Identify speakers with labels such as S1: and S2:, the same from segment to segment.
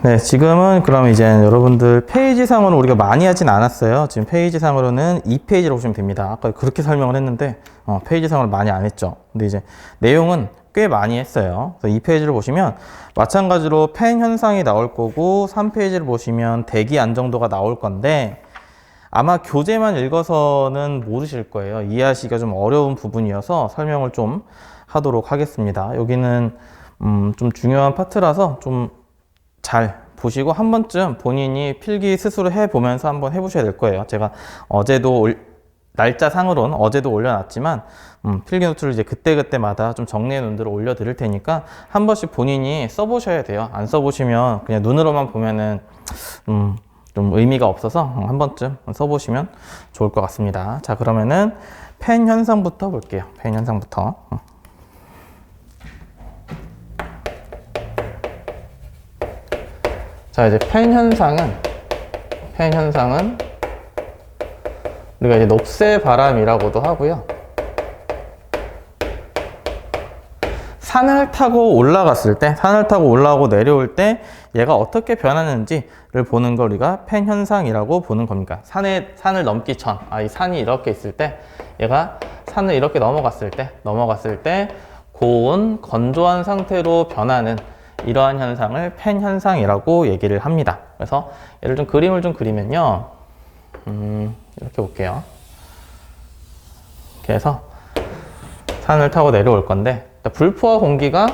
S1: 네, 지금은 그럼 이제 여러분들 페이지상으로 우리가 많이 하진 않았어요. 지금 페이지상으로는 2페이지라고 보시면 됩니다. 아까 그렇게 설명을 했는데 페이지상으로 많이 안 했죠. 근데 이제 내용은 꽤 많이 했어요. 그래서 2페이지를 보시면 마찬가지로 펜 현상이 나올 거고 3페이지를 보시면 대기 안정도가 나올 건데 아마 교재만 읽어서는 모르실 거예요. 이해하시기가 좀 어려운 부분이어서 설명을 좀 하도록 하겠습니다. 여기는 좀 중요한 파트라서 좀 잘 보시고 한 번쯤 본인이 필기 스스로 해보면서 한번 해보셔야 될 거예요. 제가 어제도 날짜상으로는 어제도 올려놨지만 필기 노트를 이제 그때그때마다 좀 정리해 놓은 대로 올려드릴 테니까 한 번씩 본인이 써보셔야 돼요. 안 써보시면 그냥 눈으로만 보면은 좀 의미가 없어서 한 번쯤 써보시면 좋을 것 같습니다. 자, 그러면은 펜 현상부터 볼게요. 펜 현상부터. 자, 이제 펜 현상은 우리가 이제 높새 바람이라고도 하고요. 산을 타고 올라오고 내려올 때 얘가 어떻게 변하는지를 보는 걸 우리가 펜 현상이라고 보는 겁니다. 산을 넘기 전, 이 산이 이렇게 있을 때 얘가 산을 이렇게 넘어갔을 때 고온, 건조한 상태로 변하는 이러한 현상을 펜 현상이라고 얘기를 합니다. 그래서 예를 좀 그림을 좀 그리면요. 이렇게 볼게요. 이렇게 해서 산을 타고 내려올 건데 불포화 공기가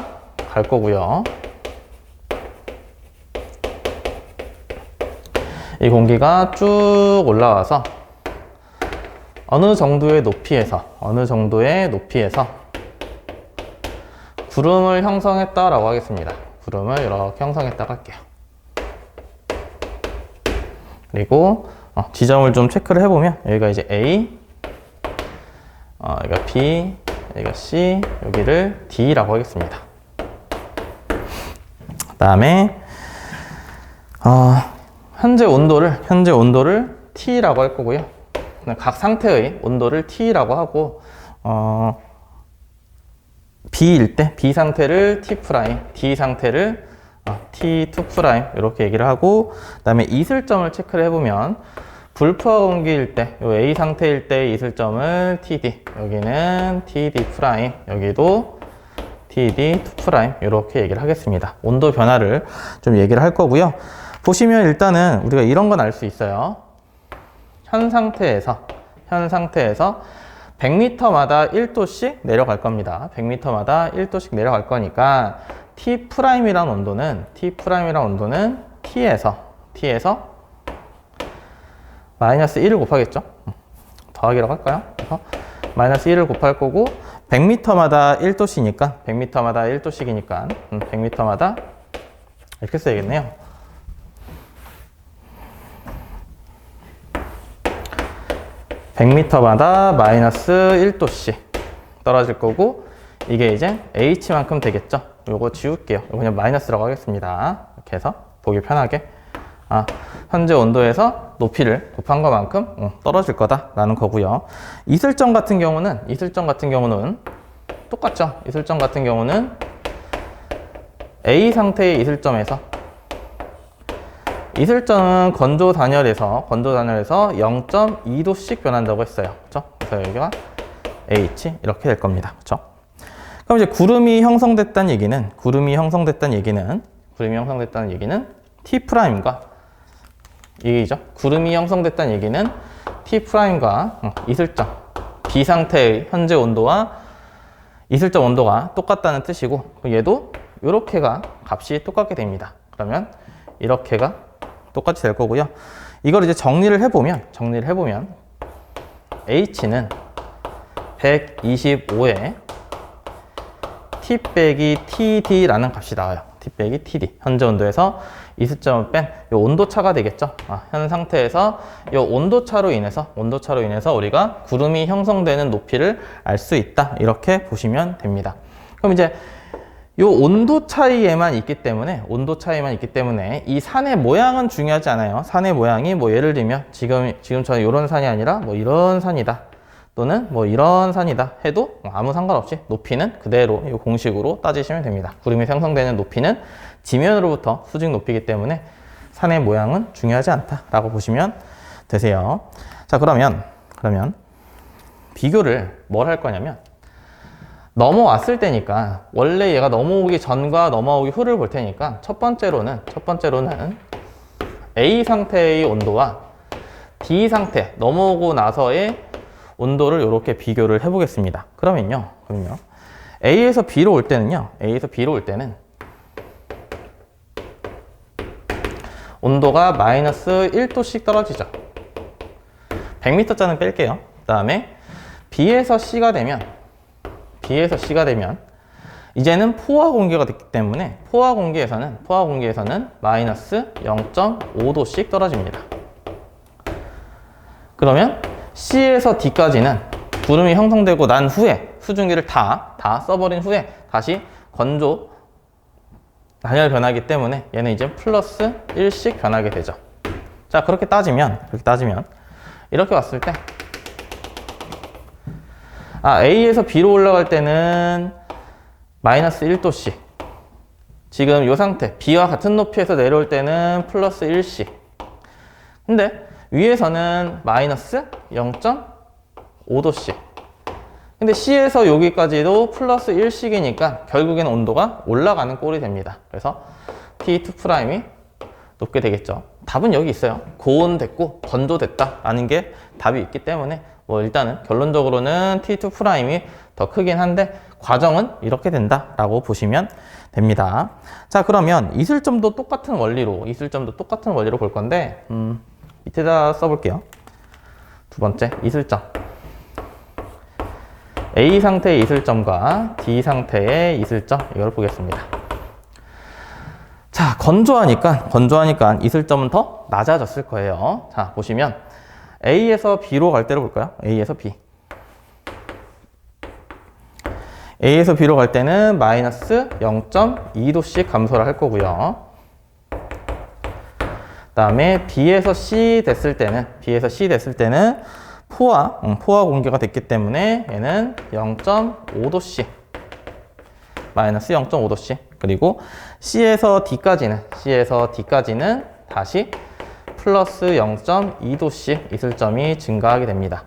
S1: 갈 거고요. 이 공기가 쭉 올라와서 어느 정도의 높이에서 구름을 형성했다라고 하겠습니다. 구름을 이렇게 형성했다고 할게요. 그리고 지점을 좀 체크를 해보면 여기가 이제 A, 여기가 B, 여기가 C, 여기를 D라고 하겠습니다. 그 다음에 현재 온도를 T라고 할 거고요. 각 상태의 온도를 T라고 하고 B일 때 B 상태를 T 프라임, D 상태를 T2 프라임 이렇게 얘기를 하고 그다음에 이슬점을 체크를 해보면 불포화 공기일 때 요 A 상태일 때 이슬점을 TD, 여기는 TD 프라임, 여기도 TD2 프라임 이렇게 얘기를 하겠습니다. 온도 변화를 좀 얘기를 할 거고요. 보시면 일단은 우리가 이런 건 알 수 있어요. 현 상태에서 100m마다 1도씩 내려갈 겁니다. 100m마다 1도씩 내려갈 거니까 T'이라는 온도는 T에서 마이너스 1을 곱하겠죠? 더하기라고 할까요? 그래서 마이너스 1을 곱할 거고 100m마다 1도씩이니까 100m마다 이렇게 써야겠네요. 100m마다 마이너스 1도씩 떨어질 거고 이게 이제 H만큼 되겠죠? 요거 지울게요. 요거 그냥 마이너스라고 하겠습니다. 이렇게 해서 보기 편하게 현재 온도에서 높이를 곱한 것만큼 떨어질 거다라는 거고요. 이슬점 같은 경우는 똑같죠? 이슬점 같은 경우는 A 상태의 이슬점은 건조 단열에서 0.2도씩 변한다고 했어요. 그렇죠? 그래서 여기가 H 이렇게 될 겁니다. 그렇죠? 그럼 이제 구름이 형성됐다는 얘기는 T 프라임과 얘기죠. 구름이 형성됐다는 얘기는 T 프라임과 이슬점 B 상태의 현재 온도와 이슬점 온도가 똑같다는 뜻이고 얘도 이렇게가 값이 똑같게 됩니다. 그러면 이렇게가 똑같이 될 거고요. 이걸 이제 정리를 해보면 H는 125에 T 빼기 TD라는 값이 나와요. T 빼기 TD. 현재 온도에서 이슬점을 뺀 요 온도차가 되겠죠. 현 상태에서 요 온도차로 인해서 우리가 구름이 형성되는 높이를 알 수 있다. 이렇게 보시면 됩니다. 그럼 이제 요 온도 차이에만 있기 때문에 이 산의 모양은 중요하지 않아요. 산의 모양이 뭐 예를 들면 지금처럼 이런 산이 아니라 뭐 이런 산이다. 또는 뭐 이런 산이다 해도 아무 상관없이 높이는 그대로 이 공식으로 따지시면 됩니다. 구름이 형성되는 높이는 지면으로부터 수직 높이기 때문에 산의 모양은 중요하지 않다라고 보시면 되세요. 자, 그러면 비교를 뭘 할 거냐면, 넘어왔을 때니까 원래 얘가 넘어오기 전과 넘어오기 후를 볼 테니까 첫 번째로는 A 상태의 온도와 D 상태 넘어오고 나서의 온도를 이렇게 비교를 해 보겠습니다. 그러면요 A에서 B로 올 때는 온도가 마이너스 1도씩 떨어지죠. 100m짜리는 뺄게요. 그 다음에 B에서 C가 되면 이제는 포화 공기가 됐기 때문에 포화 공기에서는 마이너스 0.5도씩 떨어집니다. 그러면 C에서 D까지는 구름이 형성되고 난 후에 수증기를 다 써버린 후에 다시 건조 단열 변하기 때문에 얘는 이제 플러스 1씩 변하게 되죠. 자, 그렇게 따지면 이렇게 왔을 때 A에서 B로 올라갈 때는 마이너스 1도씩, 지금 이 상태 B와 같은 높이에서 내려올 때는 플러스 1씩, 근데 위에서는 마이너스 0.5도씩, 근데 C에서 여기까지도 플러스 1씩이니까 결국에는 온도가 올라가는 꼴이 됩니다. 그래서 T2'이 높게 되겠죠. 답은 여기 있어요. 고온됐고 건조됐다 라는 게 답이 있기 때문에 뭐 일단은 결론적으로는 T2'이 더 크긴 한데 과정은 이렇게 된다 라고 보시면 됩니다. 자, 그러면 이슬점도 똑같은 원리로 볼 건데 밑에다 써볼게요. 두 번째 이슬점, A 상태의 이슬점과 D 상태의 이슬점, 이걸 보겠습니다. 자, 건조하니까 이슬점은 더 낮아졌을 거예요. 자, 보시면 A에서 B로 갈 때를 볼까요? A에서 B로 갈 때는 마이너스 0.2도씩 감소를 할 거고요. 그 다음에 B에서 C 됐을 때는 포화 공기가 됐기 때문에 얘는 0.5도씩, 마이너스 0.5도씩, 그리고 C에서 D까지는 다시 플러스 0.2도씩 이슬점이 증가하게 됩니다.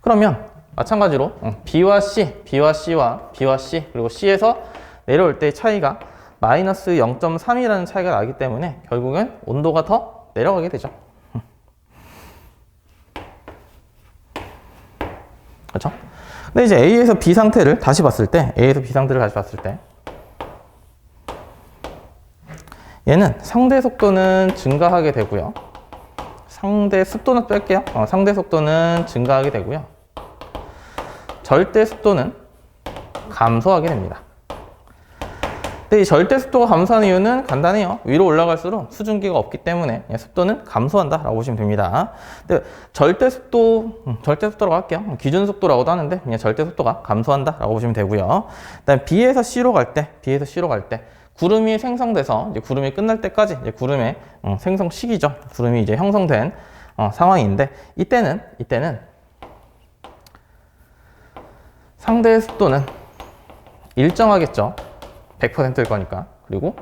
S1: 그러면 마찬가지로 B와 C 그리고 C에서 내려올 때 차이가 마이너스 0.3이라는 차이가 나기 때문에 결국엔 온도가 더 내려가게 되죠. 그렇죠? 근데 이제 A에서 B 상태를 다시 봤을 때 얘는 상대 속도는 증가하게 되고요. 상대 습도는 뺄게요. 상대 속도는 증가하게 되고요. 절대 습도는 감소하게 됩니다. 근데 이 절대 습도가 감소하는 이유는 간단해요. 위로 올라갈수록 수증기가 없기 때문에 습도는 감소한다 라고 보시면 됩니다. 근데 절대 습도라고 할게요. 기준 속도라고도 하는데 그냥 절대 습도가 감소한다 라고 보시면 되고요. 그다음에 B에서 C로 갈 때 구름이 생성돼서 이제 구름이 끝날 때까지 이제 구름의 생성 시기죠. 구름이 이제 형성된 상황인데 이때는 상대의 습도는 일정하겠죠. 100%일 거니까. 그리고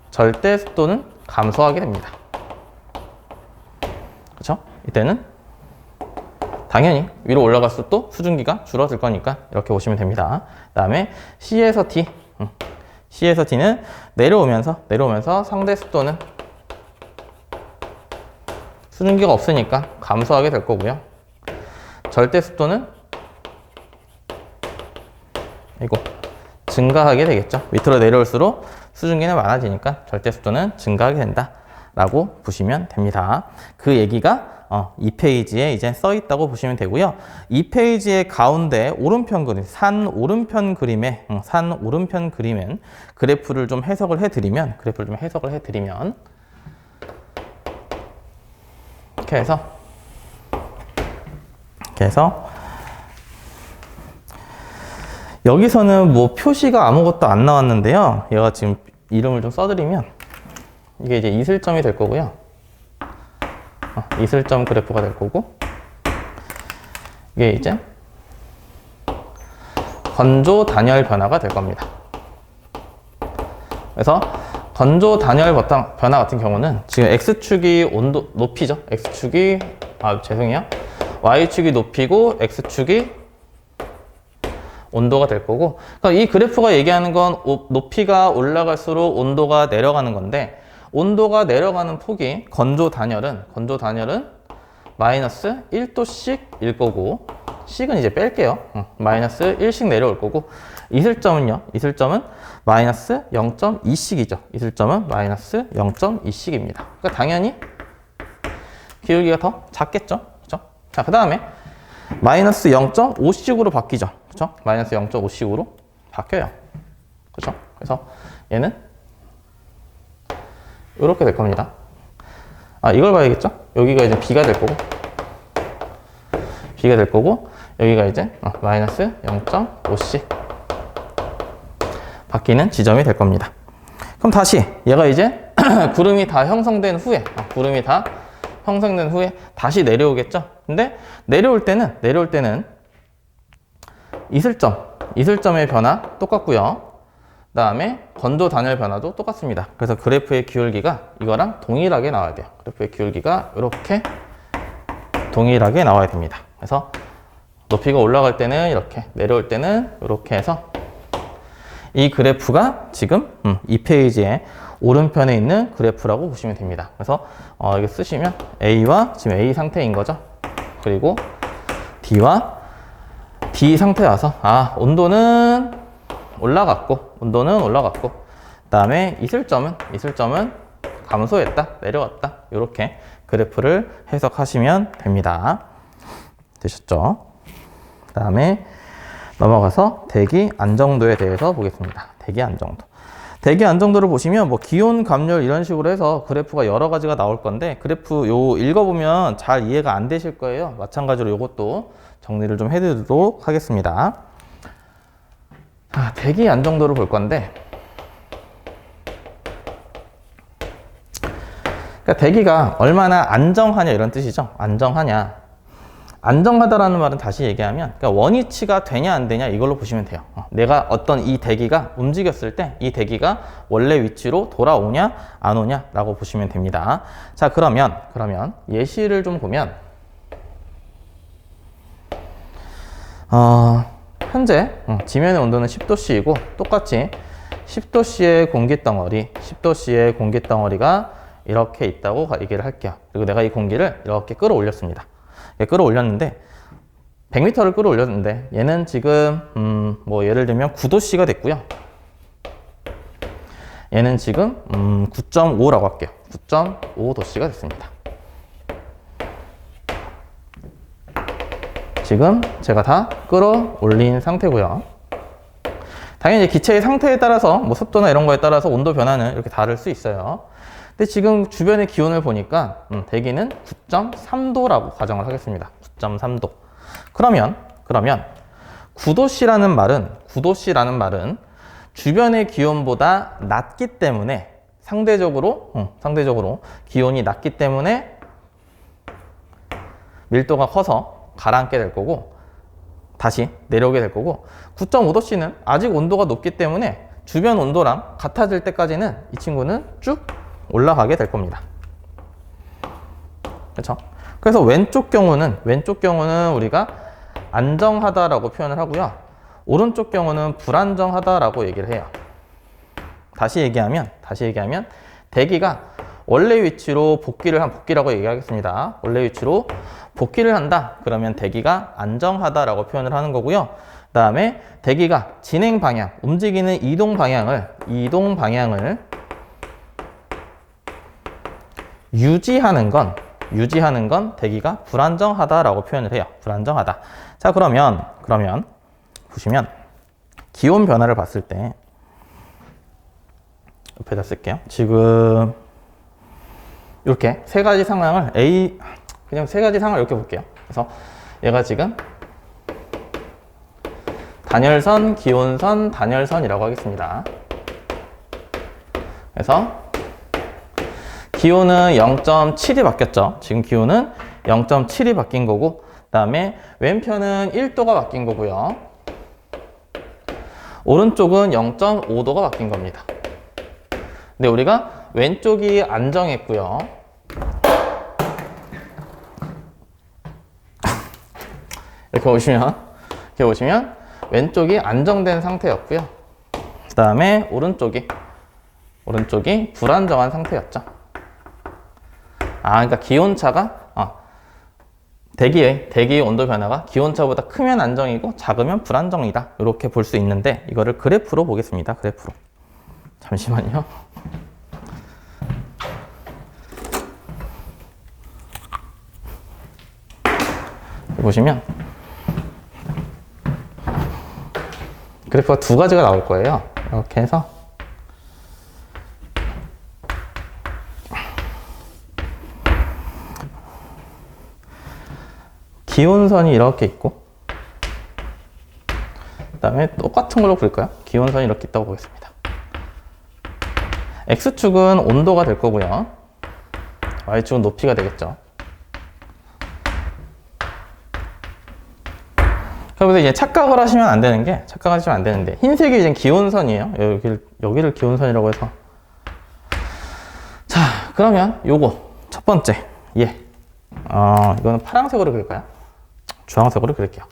S1: 절대 습도는 감소하게 됩니다. 그렇죠? 이때는 당연히 위로 올라갈수록 또 수증기가 줄어들 거니까 이렇게 보시면 됩니다. 그 다음에 C에서 D는 내려오면서 상대 습도는 수증기가 없으니까 감소하게 될 거고요. 절대 습도는 증가하게 되겠죠. 밑으로 내려올수록 수증기는 많아지니까 절대 습도는 증가하게 된다 라고 보시면 됩니다. 그 얘기가 이 페이지에 이제 써 있다고 보시면 되고요. 이 페이지의 가운데 오른편 그림, 산 오른편 그림엔 그래프를 좀 해석을 해드리면 이렇게 해서 여기서는 뭐 표시가 아무것도 안 나왔는데요. 얘가 지금 이름을 좀 써드리면 이게 이제 이슬점이 될 거고요. 이슬점 그래프가 될 거고, 이게 이제 건조 단열 변화가 될 겁니다. 그래서 건조 단열 변화 같은 경우는 지금 X축이 온도 높이죠. X축이 죄송해요. Y축이 높이고 X축이 온도가 될 거고, 그러니까 이 그래프가 얘기하는 건 높이가 올라갈수록 온도가 내려가는 건데, 온도가 내려가는 폭이 건조 단열은 마이너스 1도씩일 거고, 씩은 이제 뺄게요. 마이너스 1씩 내려올 거고, 이슬점은요, 이슬점은 마이너스 0.2씩이죠. 이슬점은 마이너스 0.2씩입니다. 그러니까 당연히 기울기가 더 작겠죠. 그렇죠? 자, 그 다음에 마이너스 0.5씩으로 바뀌죠. 그렇죠? 마이너스 0.5씩으로 바뀌어요. 그렇죠? 그래서 얘는 이렇게 될 겁니다. 이걸 봐야겠죠? 여기가 이제 B가 될 거고, 여기가 이제 마이너스 0.5씩 바뀌는 지점이 될 겁니다. 그럼 다시 얘가 이제 구름이 다 형성된 후에 다시 내려오겠죠? 근데 내려올 때는 이슬점의 변화 똑같고요. 그 다음에 건조 단열 변화도 똑같습니다. 그래서 그래프의 기울기가 이거랑 동일하게 나와야 돼요. 그래프의 기울기가 이렇게 동일하게 나와야 됩니다. 그래서 높이가 올라갈 때는 이렇게, 내려올 때는 이렇게 해서 이 그래프가 지금 이 페이지에 오른편에 있는 그래프라고 보시면 됩니다. 그래서 이렇게 쓰시면 A와 지금 A 상태인 거죠. 그리고 D와 D 상태에 와서 온도는 올라갔고, 그 다음에 이슬점은 감소했다, 내려왔다, 이렇게 그래프를 해석하시면 됩니다. 되셨죠? 그 다음에 넘어가서 대기 안정도에 대해서 보겠습니다. 대기 안정도. 대기 안정도를 보시면 뭐 기온, 감열 이런 식으로 해서 그래프가 여러 가지가 나올 건데, 그래프 요 읽어보면 잘 이해가 안 되실 거예요. 마찬가지로 요것도 정리를 좀 해드리도록 하겠습니다. 자, 대기 안정도를 볼 건데, 그러니까 대기가 얼마나 안정하냐 이런 뜻이죠. 안정하다라는 말은 다시 얘기하면, 그러니까 원위치가 되냐 안 되냐 이걸로 보시면 돼요. 내가 어떤 이 대기가 움직였을 때 이 대기가 원래 위치로 돌아오냐 안 오냐 라고 보시면 됩니다. 자, 그러면 예시를 좀 보면, 현재 지면의 온도는 10도씨이고 똑같이 10도씨의 공기 덩어리가 이렇게 있다고 얘기를 할게요. 그리고 내가 이 공기를 이렇게 끌어올렸습니다. 끌어올렸는데 100m를 끌어올렸는데 얘는 지금 뭐 예를 들면 9도씨가 됐고요. 얘는 지금 9.5라고 할게요. 9.5도씨가 됐습니다. 지금 제가 다 끌어올린 상태고요. 당연히 기체의 상태에 따라서 뭐 습도나 이런 거에 따라서 온도 변화는 이렇게 다를 수 있어요. 근데 지금 주변의 기온을 보니까 대기는 9.3도라고 가정을 하겠습니다. 9.3도. 그러면 9도씨라는 말은 주변의 기온보다 낮기 때문에 상대적으로 기온이 낮기 때문에 밀도가 커서 가라앉게 될 거고 다시 내려오게 될 거고, 9.5도씨는 아직 온도가 높기 때문에 주변 온도랑 같아질 때까지는 이 친구는 쭉 올라가게 될 겁니다. 그렇죠? 그래서 왼쪽 경우는 우리가 안정하다라고 표현을 하고요. 오른쪽 경우는 불안정하다라고 얘기를 해요. 다시 얘기하면 대기가 원래 위치로 복귀라고 얘기하겠습니다. 원래 위치로 복귀를 한다. 그러면 대기가 안정하다라고 표현을 하는 거고요. 그 다음에 대기가 진행 방향, 움직이는 이동 방향을 유지하는 건 대기가 불안정하다라고 표현을 해요. 불안정하다. 자, 그러면 보시면 기온 변화를 봤을 때 옆에다 쓸게요. 지금 이렇게 세 가지 상황을 이렇게 볼게요. 그래서 얘가 지금 단열선, 기온선, 단열선이라고 하겠습니다. 그래서 기온은 0.7이 바뀌었죠. 지금 기온은 0.7이 바뀐 거고, 그 다음에 왼편은 1도가 바뀐 거고요. 오른쪽은 0.5도가 바뀐 겁니다. 근데 우리가 왼쪽이 안정했고요. 이렇게 보시면 왼쪽이 안정된 상태였고요. 그 다음에 오른쪽이 불안정한 상태였죠. 그러니까 기온차가 대기의 온도 변화가 기온차보다 크면 안정이고 작으면 불안정이다. 이렇게 볼 수 있는데 이거를 그래프로 보겠습니다. 그래프로. 잠시만요. 보시면 그래프가 두 가지가 나올 거예요. 이렇게 해서 기온선이 이렇게 있고 그 다음에 똑같은 걸로 그릴까요? 기온선이 이렇게 있다고 보겠습니다. X축은 온도가 될 거고요. Y축은 높이가 되겠죠. 그래서 이제 착각을 하시면 안 되는데 흰색이 이제 기온선이에요. 여기를 기온선이라고 해서 자, 그러면 요거 첫 번째 이거는 파란색으로 그릴까요? 주황색으로 그릴게요.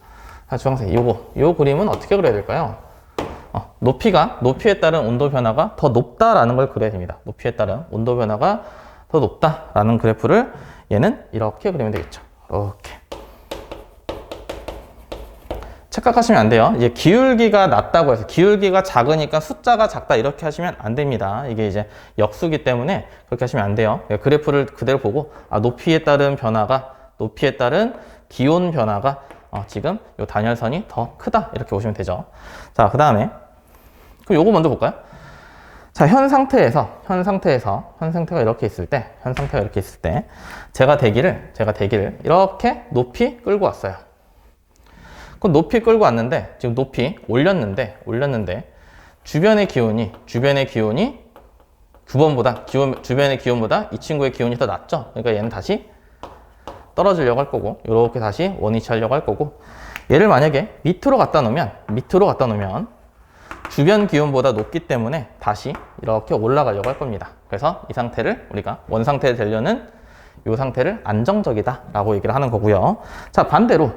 S1: 주황색 요 그림은 어떻게 그려야 될까요? 높이에 따른 온도 변화가 더 높다라는 걸 그려야 됩니다. 높이에 따른 온도 변화가 더 높다라는 그래프를 얘는 이렇게 그리면 되겠죠. 이렇게. 착각하시면 안 돼요. 이제 기울기가 낮다고 해서 기울기가 작으니까 숫자가 작다 이렇게 하시면 안 됩니다. 이게 이제 역수기 때문에 그렇게 하시면 안 돼요. 그래프를 그대로 보고 높이에 따른 기온 변화가 지금 요 단열선이 더 크다 이렇게 보시면 되죠. 자, 그 다음에 그럼 요거 먼저 볼까요? 자, 현 상태가 이렇게 있을 때 제가 대기를 이렇게 높이 끌고 왔어요. 그럼 높이 끌고 왔는데 지금 높이 올렸는데 주변의 기온이 주변의 기온보다 이 친구의 기온이 더 낮죠. 그러니까 얘는 다시 떨어지려고 할 거고 이렇게 다시 원위치하려고 할 거고 얘를 만약에 밑으로 갖다 놓으면 주변 기온보다 높기 때문에 다시 이렇게 올라가려고 할 겁니다. 그래서 이 상태를 우리가 원상태에 되려는 이 상태를 안정적이다 라고 얘기를 하는 거고요. 자, 반대로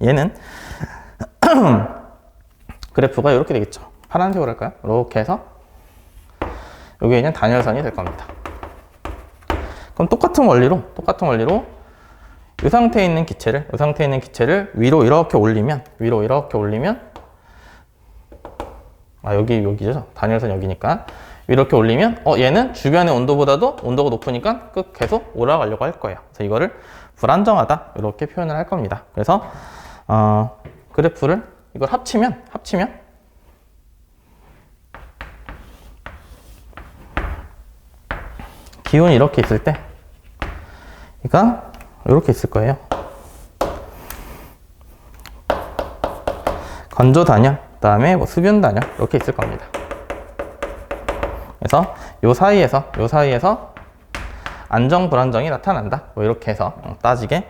S1: 얘는 그래프가 이렇게 되겠죠. 파란색으로 할까요? 이렇게 해서 여기에 있는 단열선이 될 겁니다. 그럼 똑같은 원리로 이 상태에 있는 기체를 위로 이렇게 올리면 여기죠. 단열선 여기니까 이렇게 올리면 얘는 주변의 온도보다도 온도가 높으니까 계속 올라가려고 할 거예요. 그래서 이거를 불안정하다 이렇게 표현을 할 겁니다. 그래서 그래프를 이걸 합치면 기온이 이렇게 있을 때 그러니까 이렇게 있을 거예요. 건조 단열, 그다음에 수변 단열 이렇게 있을 겁니다. 그래서 요 사이에서 안정 불안정이 나타난다. 이렇게 해서 따지게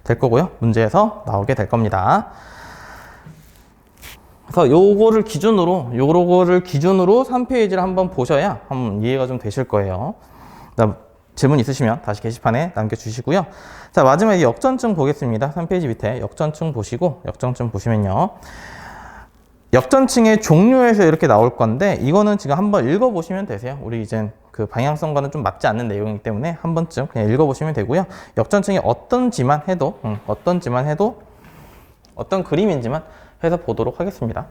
S1: 될 거고요. 문제에서 나오게 될 겁니다. 그래서 요거를 기준으로 3페이지를 한번 보셔야 한번 이해가 좀 되실 거예요. 질문 있으시면 다시 게시판에 남겨주시고요. 자, 마지막에 역전층 보겠습니다. 3페이지 밑에 역전층 보시면요. 역전층의 종류에서 이렇게 나올 건데 이거는 지금 한번 읽어보시면 되세요. 우리 이젠 그 방향성과는 좀 맞지 않는 내용이기 때문에 한 번쯤 그냥 읽어보시면 되고요. 역전층이 어떤 그림인지만 해서 보도록 하겠습니다.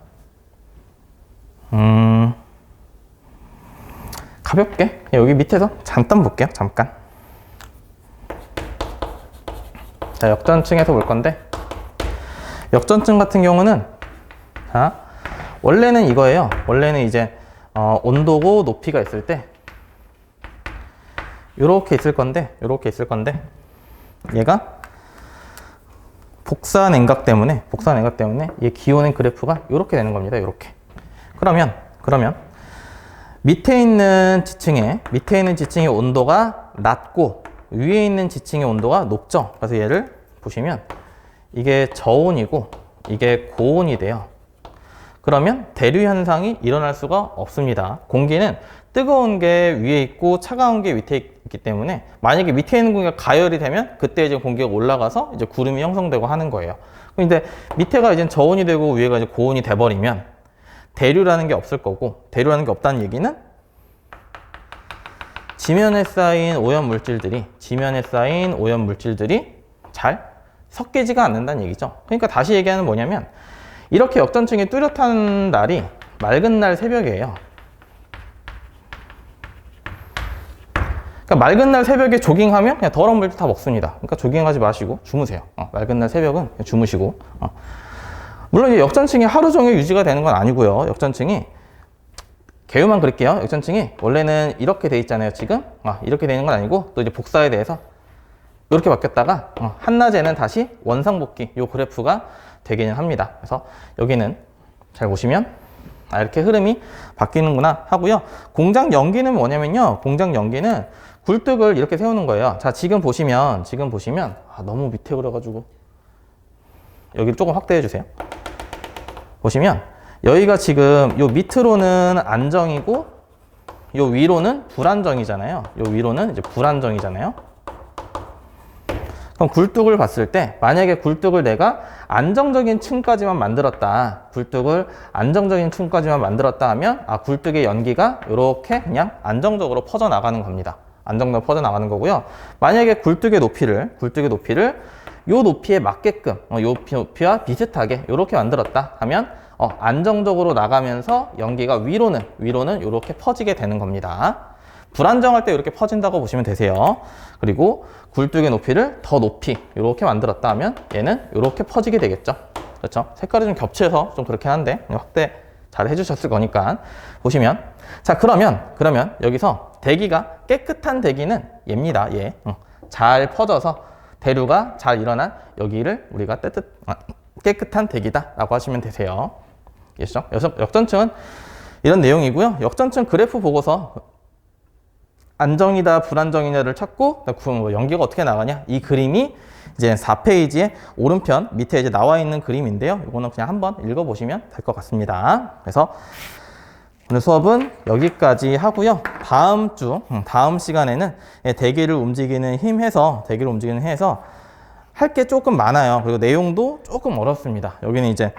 S1: 가볍게 여기 밑에서 잠깐 볼게요. 자, 역전층에서 볼 건데 역전층 같은 경우는 원래는 이거예요. 원래는 이제 온도고 높이가 있을 때 이렇게 있을 건데 얘가 복사 냉각 때문에 얘 기온의 그래프가 이렇게 되는 겁니다. 이렇게. 그러면 밑에 있는 지층의 온도가 낮고 위에 있는 지층의 온도가 높죠. 그래서 얘를 보시면 이게 저온이고 이게 고온이 돼요. 그러면 대류 현상이 일어날 수가 없습니다. 공기는 뜨거운 게 위에 있고 차가운 게 밑에 있기 때문에 만약에 밑에 있는 공기가 가열이 되면 그때 이제 공기가 올라가서 이제 구름이 형성되고 하는 거예요. 근데 밑에가 이제 저온이 되고 위에가 이제 고온이 돼 버리면 대류라는 게 없을 거고, 대류라는 게 없다는 얘기는 지면에 쌓인 오염 물질들이 잘 섞이지가 않는다는 얘기죠. 그러니까 다시 얘기하는 뭐냐면, 이렇게 역전층이 뚜렷한 날이 맑은 날 새벽이에요. 그러니까 맑은 날 새벽에 조깅하면 그냥 더러운 물질 다 먹습니다. 그러니까 조깅하지 마시고 주무세요. 맑은 날 새벽은 그냥 주무시고. 물론 이제 역전층이 하루 종일 유지가 되는 건 아니고요. 역전층이 개요만 그릴게요. 역전층이 원래는 이렇게 돼 있잖아요. 지금 이렇게 되는 건 아니고, 또 이제 복사에 대해서 이렇게 바뀌었다가 한낮에는 다시 원상복귀, 요 그래프가 되기는 합니다. 그래서 여기는 잘 보시면 이렇게 흐름이 바뀌는구나 하고요. 공장 연기는 뭐냐면요, 공장 연기는 굴뚝을 이렇게 세우는 거예요. 자, 지금 보시면 너무 밑에 그려가지고 여기를 조금 확대해 주세요. 보시면 여기가 지금 요 밑으로는 안정이고 요 위로는 불안정이잖아요. 요 위로는 이제 불안정이잖아요. 그럼 굴뚝을 봤을 때, 만약에 굴뚝을 내가 안정적인 층까지만 만들었다, 하면 굴뚝의 연기가 이렇게 그냥 안정적으로 퍼져나가는 겁니다. 안정적으로 퍼져나가는 거고요. 만약에 굴뚝의 높이를 요 높이에 맞게끔, 요 높이와 비슷하게 이렇게 만들었다 하면 안정적으로 나가면서 연기가 위로는 이렇게 퍼지게 되는 겁니다. 불안정할 때 이렇게 퍼진다고 보시면 되세요. 그리고 굴뚝의 높이를 더 높이 이렇게 만들었다 하면 얘는 이렇게 퍼지게 되겠죠. 그렇죠? 색깔이 좀 겹쳐서 좀 그렇긴 한데 확대 잘 해주셨을 거니까 보시면, 자, 그러면 여기서 대기가 깨끗한 대기는 얘입니다. 얘. 잘 퍼져서 대류가 잘 일어난 여기를 우리가 깨끗한 대기다 라고 하시면 되세요. 알겠죠? 역전층은 이런 내용이고요. 역전층 그래프 보고서 안정이다 불안정이냐를 찾고 연기가 어떻게 나가냐, 이 그림이 이제 4페이지의 오른편 밑에 이제 나와 있는 그림인데요. 이거는 그냥 한번 읽어보시면 될 것 같습니다. 그래서 오늘 수업은 여기까지 하고요. 다음 시간에는 대기를 움직이는 힘 해서 할 게 조금 많아요. 그리고 내용도 조금 어렵습니다. 여기는 이제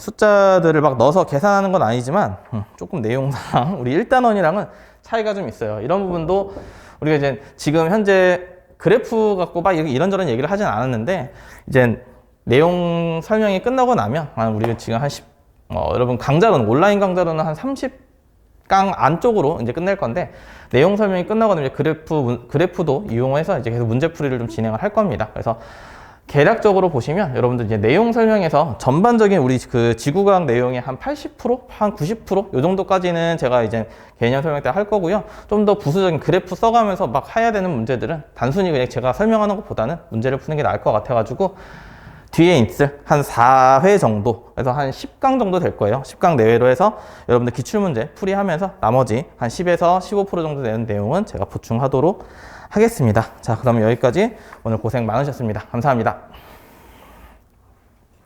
S1: 숫자들을 막 넣어서 계산하는 건 아니지만 조금 내용상 우리 1단원이랑은 차이가 좀 있어요. 이런 부분도 우리가 이제 지금 현재 그래프 갖고 막 이런저런 얘기를 하진 않았는데, 이제 내용 설명이 끝나고 나면 우리가 지금 여러분 온라인 강좌로는 한 30강 안쪽으로 이제 끝낼 건데, 내용 설명이 끝나고 나면 이제 그래프도 이용해서 이제 계속 문제풀이를 좀 진행을 할 겁니다. 그래서 계략적으로 보시면 여러분들 이제 내용 설명에서 전반적인 우리 그 지구과학 내용의 한 80%, 한 90% 요 정도까지는 제가 이제 개념 설명 때 할 거고요. 좀 더 부수적인 그래프 써가면서 막 해야 되는 문제들은 단순히 그냥 제가 설명하는 것보다는 문제를 푸는 게 나을 것 같아가지고 뒤에 있을 한 4회 정도, 그래서 한 10강 정도 될 거예요. 10강 내외로 해서 여러분들 기출문제 풀이하면서 나머지 한 10에서 15% 정도 되는 내용은 제가 보충하도록 하겠습니다. 자, 그럼 여기까지 오늘 고생 많으셨습니다. 감사합니다.